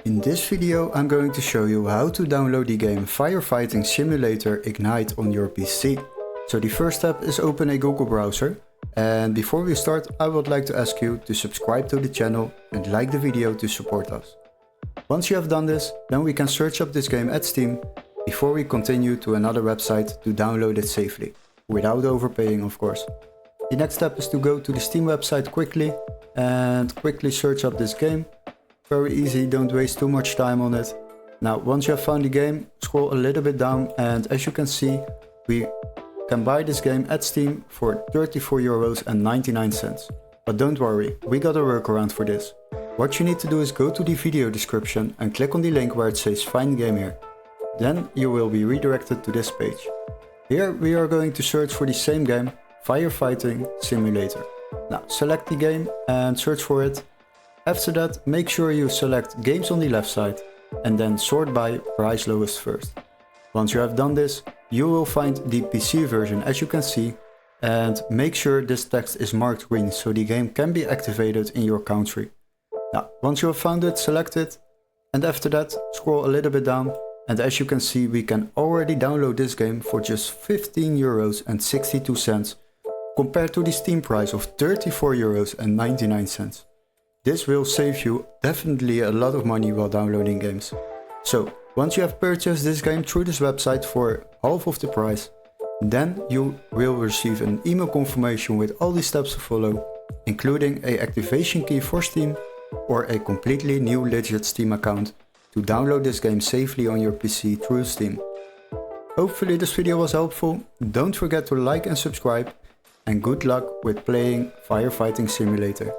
In this video I'm going to show you how to download the game Firefighting Simulator Ignite on your PC. So the first step is open a Google browser, and before we start I would like to ask you to subscribe to the channel and like the video to support us. Once you have done this, then we can search up this game at Steam before we continue to another website to download it safely, without overpaying of course. The next step is to go to the Steam website quickly and quickly search up this game. Very easy, don't waste too much time on it. Now once you have found the game, scroll a little bit down, and as you can see we can buy this game at Steam for €34.99. But don't worry, we got a workaround for this. What you need to do is go to the video description and click on the link where it says find game here. Then you will be redirected to this page. Here we are going to search for the same game, Firefighting Simulator. Now select the game and search for it. After that, make sure you select games on the left side and then sort by price lowest first. Once you have done this, you will find the PC version as you can see, and make sure this text is marked green so the game can be activated in your country. Now once you have found it, select it, and after that scroll a little bit down, and as you can see we can already download this game for just €15.62 compared to the Steam price of €34.99. This will save you definitely a lot of money while downloading games. So once you have purchased this game through this website for half of the price, then you will receive an email confirmation with all the steps to follow, including a activation key for Steam or a completely new legit Steam account to download this game safely on your PC through Steam. Hopefully this video was helpful. Don't forget to like and subscribe, and good luck with playing Firefighting Simulator.